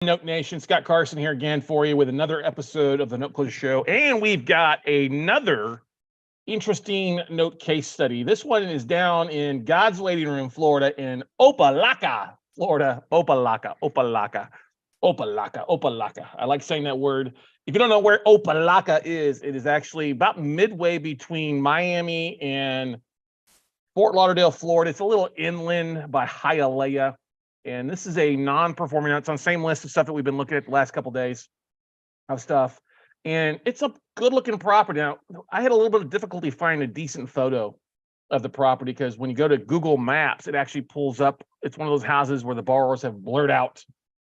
Note Nation, Scott Carson here again for you with another episode of the Note Closure Show. And we've got another interesting note case study. This one is down in God's Waiting Room, Florida, in Opa Locka, Florida. Opa Locka, Opa Locka, Opa Locka, Opa Locka. I like saying that word. If you don't know where Opa Locka is, it is actually about midway between Miami and Fort Lauderdale, Florida. It's a little inland by Hialeah. And this is a non-performing note. It's on the same list of stuff that we've been looking at the last couple of days of stuff. And it's a good-looking property. Now, I had a little bit of difficulty finding a decent photo of the property because when you go to Google Maps, it actually pulls up. It's one of those houses where the borrowers have blurred out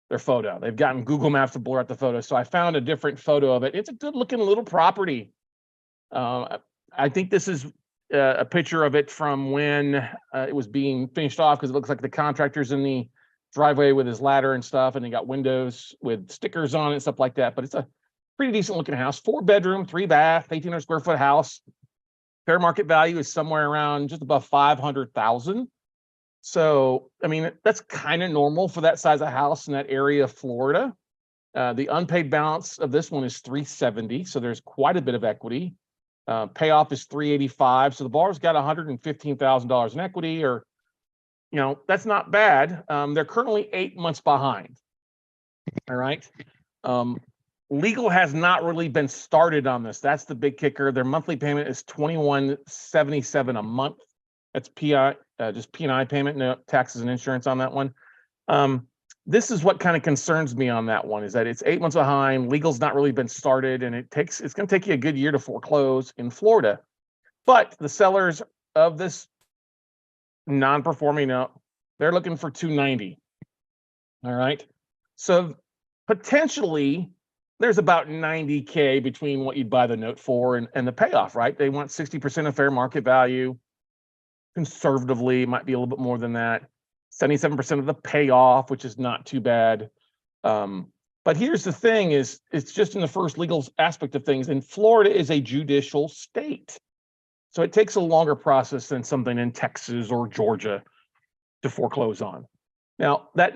their photo. They've gotten Google Maps to blur out the photo. So I found a different photo of it. It's a good-looking little property. I think this is a picture of it from when it was being finished off, because it looks like the contractor's in the driveway with his ladder and stuff, and they got windows with stickers on it and stuff like that. But it's a pretty decent looking house, 4-bedroom, 3-bath, 1,800 square foot house. Fair market value is somewhere around just above $500,000. So, I mean, that's kind of normal for that size of house in that area of Florida. The unpaid balance of this one is $370, so there's quite a bit of equity. Payoff is $385, so the borrower's got $115,000 in equity, or that's not bad. They're currently 8 months behind. All right. Legal has not really been started on this. That's the big kicker. Their monthly payment is $21.77 a month. That's PI, just P&I payment, no taxes and insurance on that one. This is what kind of concerns me on that one, is that it's 8 months behind. Legal's not really been started, and it's going to take you a good year to foreclose in Florida. But the sellers of this non-performing note, they're looking for $290. All right. So potentially there's about $90K between what you'd buy the note for and the payoff, right? They want 60% of fair market value. Conservatively, it might be a little bit more than that. 77% of the payoff, which is not too bad. But here's the thing, is it's just in the first legal aspect of things, and Florida is a judicial state. So it takes a longer process than something in Texas or Georgia to foreclose on. Now, that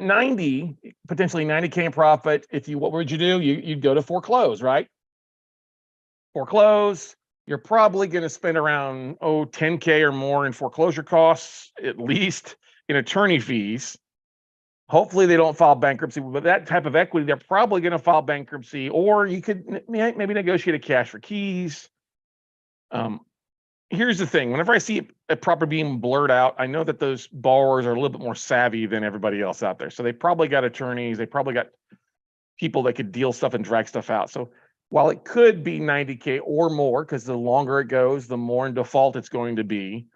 potentially 90K in profit, what would you do? You'd go to foreclose, right? Foreclose, you're probably going to spend around, 10K or more in foreclosure costs, at least in attorney fees. Hopefully they don't file bankruptcy, but that type of equity, they're probably going to file bankruptcy, or you could maybe negotiate a cash for keys. Here's the thing. Whenever I see a property being blurred out, I know that those borrowers are a little bit more savvy than everybody else out there. So they probably got attorneys. They probably got people that could deal stuff and drag stuff out. So while it could be 90K or more, because the longer it goes, the more in default it's going to be.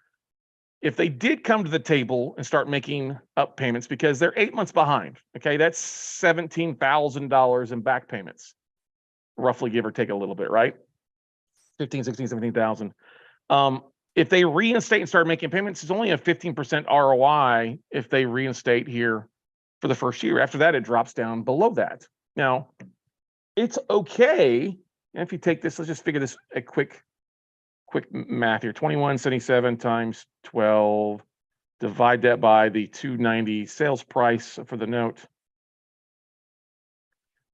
If they did come to the table and start making up payments, because they're 8 months behind, okay, that's $17,000 in back payments, roughly, give or take a little bit, right? 15, 16, 17,000. If they reinstate and start making payments, it's only a 15% ROI if they reinstate here for the first year. After that, it drops down below that. Now, it's okay. And if you take this, let's just figure this a quick math here. 2177 times 12, divide that by the 290 sales price for the note.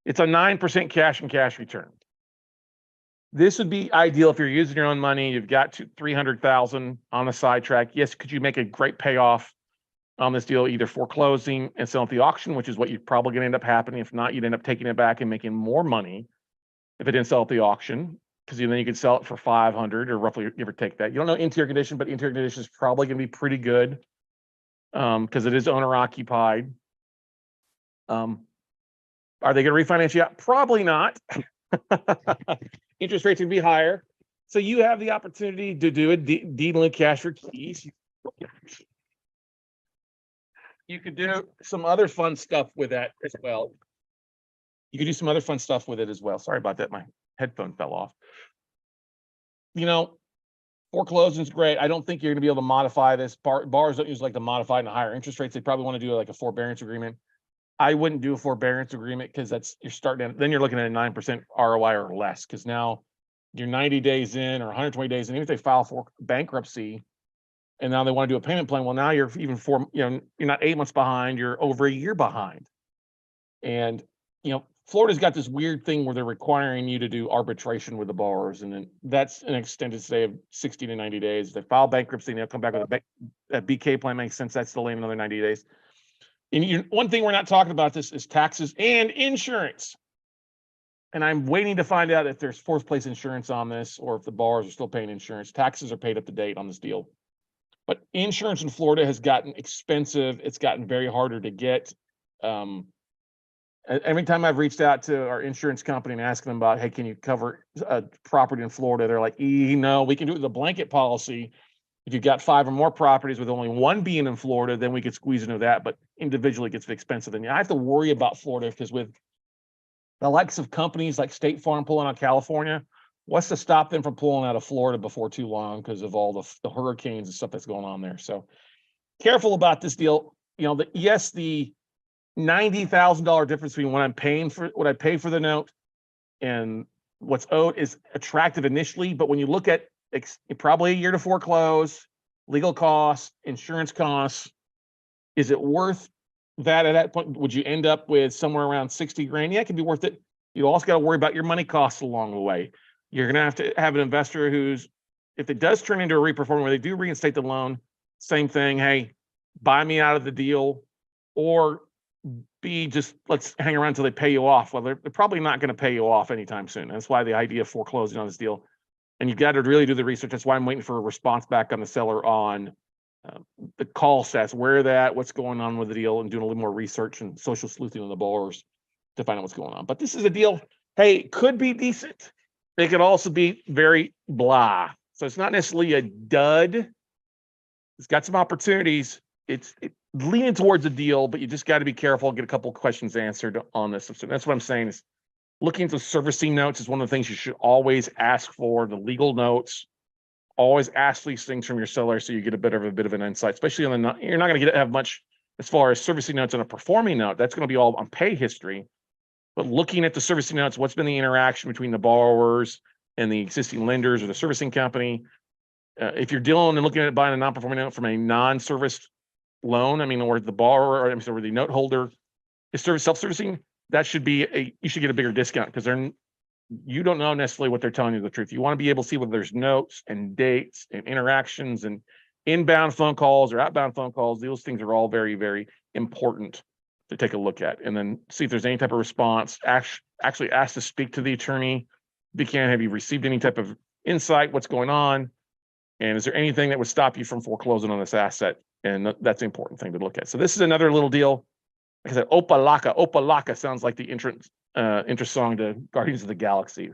It's a 9% cash and cash return. This would be ideal if you're using your own money. You've got $300,000 on the sidetrack. Yes, could you make a great payoff on this deal, either foreclosing and selling at the auction, which is what you're probably going to end up happening. If not, you'd end up taking it back and making more money if it didn't sell at the auction, because then you could sell it for $500 or roughly, give or take that. You don't know interior condition, but interior condition is probably going to be pretty good because it is owner occupied. Are they going to refinance you out? Probably not. Interest rates would be higher. So you have the opportunity to do a deed in lieu cash for keys. You could do some other fun stuff with that as well. Sorry about that. My headphone fell off. Foreclosing is great. I don't think you're going to be able to modify this. Bars don't usually like to modify in higher interest rates. They probably want to do like a forbearance agreement. I wouldn't do a forbearance agreement, because then you're looking at a 9% ROI or less, because now you're 90 days in or 120 days in. Even if they file for bankruptcy and now they want to do a payment plan, well, now you're even you're not 8 months behind, you're over a year behind. And Florida's got this weird thing where they're requiring you to do arbitration with the borrowers, and then that's an extended stay of 60 to 90 days. They file bankruptcy, and they'll come back with a BK plan. Makes sense. That's delaying another 90 days. And one thing we're not talking about this is taxes and insurance. And I'm waiting to find out if there's fourth place insurance on this, or if the borrowers are still paying insurance. Taxes are paid up to date on this deal. But insurance in Florida has gotten expensive. It's gotten very harder to get. Every time I've reached out to our insurance company and asking them about, hey, can you cover a property in Florida? They're like, no, we can do it with a blanket policy. If you've got 5 or more properties with only one being in Florida, then we could squeeze into that. But individually, it gets expensive. And I have to worry about Florida because with the likes of companies like State Farm pulling out California, what's to stop them from pulling out of Florida before too long because of all the hurricanes and stuff that's going on there? So careful about this deal. The $90,000 difference between what I pay for the note and what's owed is attractive initially, but when you look at probably a year to foreclose, legal costs, insurance costs, is it worth that at that point? Would you end up with somewhere around 60 grand? Yeah, it can be worth it. You also got to worry about your money costs along the way. You're going to have an investor who's, if it does turn into a reperforming where they do reinstate the loan, same thing. Hey, buy me out of the deal, or B, just let's hang around until they pay you off. Well, they're probably not going to pay you off anytime soon. That's why the idea of foreclosing on this deal. And you've got to really do the research. That's why I'm waiting for a response back on the seller on the call stats, where that, what's going on with the deal, and doing a little more research and social sleuthing on the borrowers to find out what's going on. But this is a deal, hey, could be decent. It could also be very blah. So it's not necessarily a dud. It's got some opportunities. It's leaning towards a deal, but you just got to be careful, get a couple of questions answered on this. So that's what I'm saying is looking at the servicing notes is one of the things you should always ask for. The legal notes, always ask these things from your seller so you get a bit of an insight, especially on the, you're not going to have much as far as servicing notes on a performing note. That's going to be all on pay history. But looking at the servicing notes, what's been the interaction between the borrowers and the existing lenders or the servicing company? If you're dealing and looking at buying a non-performing note from a non-serviced loan, or the borrower, or the note holder is self-servicing, that should be you should get a bigger discount because you don't know necessarily what they're telling you the truth. You want to be able to see whether there's notes and dates and interactions and inbound phone calls or outbound phone calls. Those things are all very, very important to take a look at, and then see if there's any type of response. Actually ask to speak to the attorney. If you can, have you received any type of insight? What's going on? And is there anything that would stop you from foreclosing on this asset? And that's the important thing to look at. So this is another little deal. Like I said, Opa Locka. Opa Locka sounds like the interest song to Guardians of the Galaxy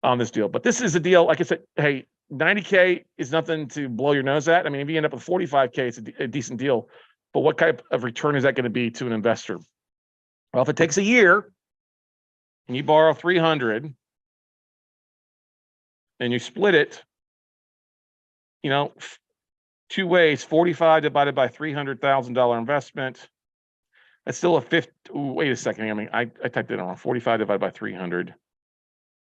on this deal. But this is a deal, like I said, hey, 90K is nothing to blow your nose at. If you end up with 45K, it's a decent deal. But what type of return is that going to be to an investor? Well, if it takes a year and you borrow 300 and you split it, two ways, 45 divided by $300,000 investment. That's still a fifth. Wait a second. I typed it wrong. 45 divided by 300.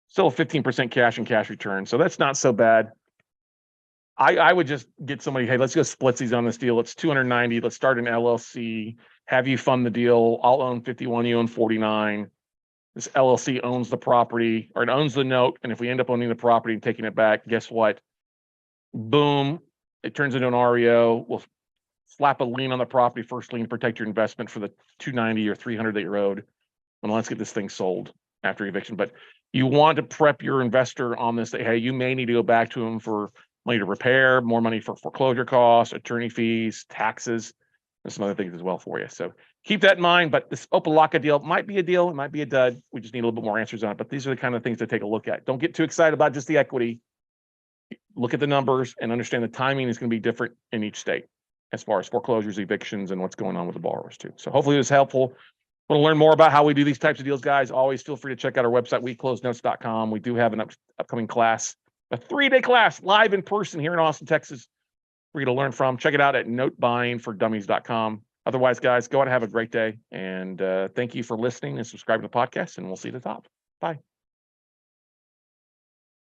Still a 15% cash and cash return. So that's not so bad. I would just get somebody, hey, let's go splitsies on this deal. It's 290. Let's start an LLC. Have you fund the deal. I'll own 51. You own 49. This LLC owns the property, or it owns the note. And if we end up owning the property and taking it back, guess what? Boom. It turns into an REO. We'll slap a lien on the property, first lien, protect your investment for the 290 or 300 that you owed. And let's get this thing sold after eviction. But you want to prep your investor on this, that, hey, you may need to go back to them for money to repair, more money for foreclosure costs, attorney fees, taxes, and some other things as well for you. So keep that in mind. But this Opa Locka deal might be a deal. It might be a dud. We just need a little bit more answers on it. But these are the kind of things to take a look at. Don't get too excited about just the equity. Look at the numbers and understand the timing is going to be different in each state as far as foreclosures, evictions, and what's going on with the borrowers too. So hopefully it was helpful. Want to learn more about how we do these types of deals, guys? Always feel free to check out our website, weclosenotes.com. We do have an upcoming class, a 3-day class live in person here in Austin, Texas, for you to learn from. Check it out at notebuyingfordummies.com. Otherwise, guys, go out and have a great day. And thank you for listening and subscribing to the podcast, and we'll see you at the top. Bye.